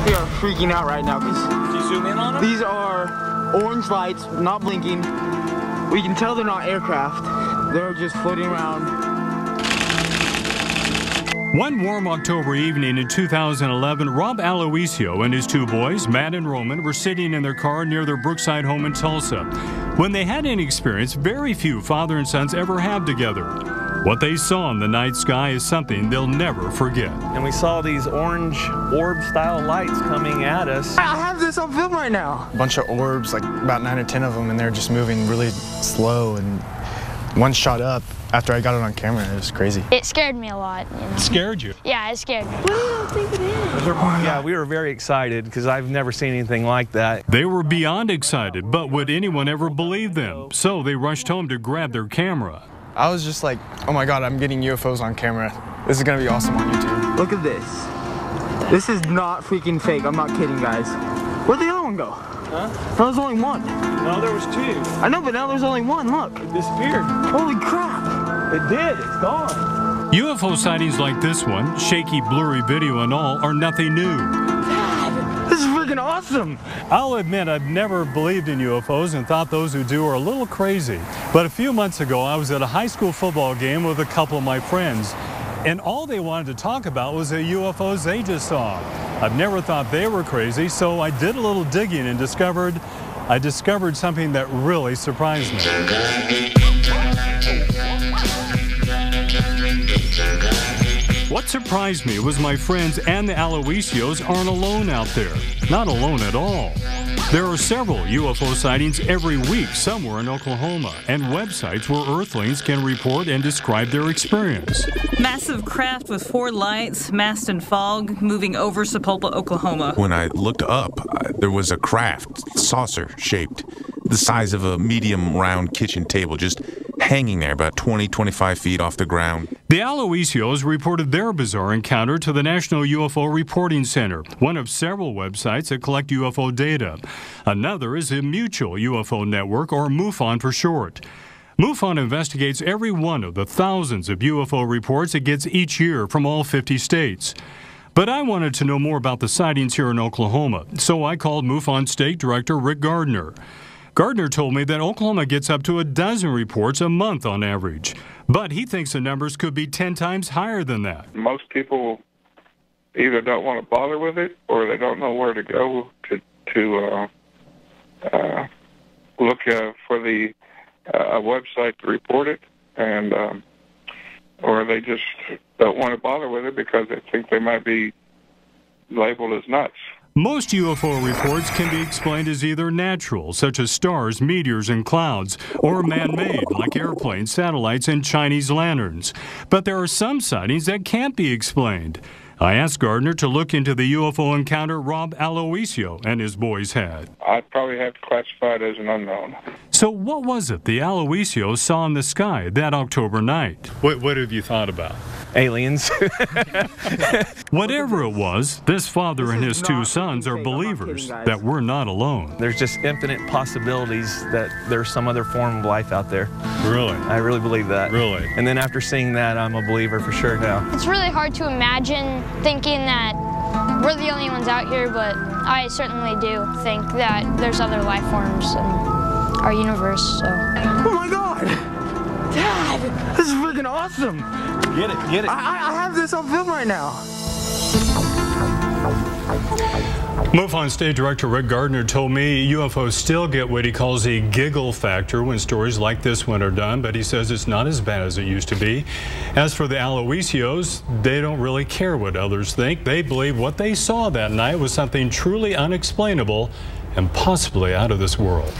We are freaking out right now because Did you zoom in on them? these are orange lights, not blinking. We can tell they're not aircraft. They're just floating around. One warm October evening in 2011, Rob Aloisio and his two boys, Matt and Roman, were sitting in their car near their Brookside home in Tulsa when they had an experience very few father and sons ever have together. What they saw in the night sky is something they'll never forget. And we saw these orange orb-style lights coming at us. I have this on film right now. A bunch of orbs, like about 9 or 10 of them, and they're just moving really slow. And one shot up after I got it on camera. It was crazy. It scared me a lot. You know? Scared you? Yeah, it scared me. What do you think it is? Yeah, we were very excited because I've never seen anything like that. They were beyond excited, but would anyone ever believe them? So they rushed home to grab their camera. I was just like, oh my God, I'm getting UFOs on camera. This is gonna be awesome on YouTube. Look at this. This is not freaking fake. I'm not kidding, guys. Where'd the other one go? Huh? There was only one. No, there was two. I know, but now there's only one. Look. It disappeared. Holy crap. It did. It's gone. UFO sightings like this one, shaky, blurry video and all, are nothing new. Dad, this is freaking awesome. I'll admit I've never believed in UFOs and thought those who do are a little crazy. But a few months ago, I was at a high school football game with a couple of my friends, and all they wanted to talk about was the UFOs they just saw. I've never thought they were crazy, so I did a little digging and discovered something that really surprised me. What surprised me was my friends and the Aloisios aren't alone out there. Not alone at all. There are several UFO sightings every week somewhere in Oklahoma, and websites where Earthlings can report and describe their experience. Massive craft with 4 lights, masked in fog, moving over Sapulpa, Oklahoma. When I looked up, there was a craft, saucer-shaped, the size of a medium round kitchen table, just hanging there about 20-25 feet off the ground. The Aloisios reported their bizarre encounter to the National UFO Reporting Center, one of several websites that collect UFO data. Another is the Mutual UFO Network, or MUFON for short. MUFON investigates every one of the thousands of UFO reports it gets each year from all 50 states. But I wanted to know more about the sightings here in Oklahoma, so I called MUFON State Director Rick Gardner. Gardner told me that Oklahoma gets up to a dozen reports a month on average, but he thinks the numbers could be 10 times higher than that. Most people either don't want to bother with it or they don't know where to go to look for the website to report it, and or they just don't want to bother with it because they think they might be labeled as nuts. Most UFO reports can be explained as either natural, such as stars, meteors, and clouds, or man-made, like airplanes, satellites, and Chinese lanterns. But there are some sightings that can't be explained. I asked Gardner to look into the UFO encounter Rob Aloisio and his boys had. I'd probably have to classify it as an unknown. So what was it the Aloisios saw in the sky that October night? What have you thought about? Aliens. Whatever it was, this father and his 2 sons are believers that we're not alone. There's just infinite possibilities that there's some other form of life out there. Really? I really believe that. Really? And then after seeing that, I'm a believer for sure now. It's really hard to imagine thinking that we're the only ones out here, but I certainly do think that there's other life forms in our universe, so. Oh my God! Dad, this is freaking awesome. Get it, get it. I have this on film right now. MUFON State Director Rick Gardner told me UFOs still get what he calls a giggle factor when stories like this one are done, but he says it's not as bad as it used to be. As for the Aloisios, they don't really care what others think. They believe what they saw that night was something truly unexplainable and possibly out of this world.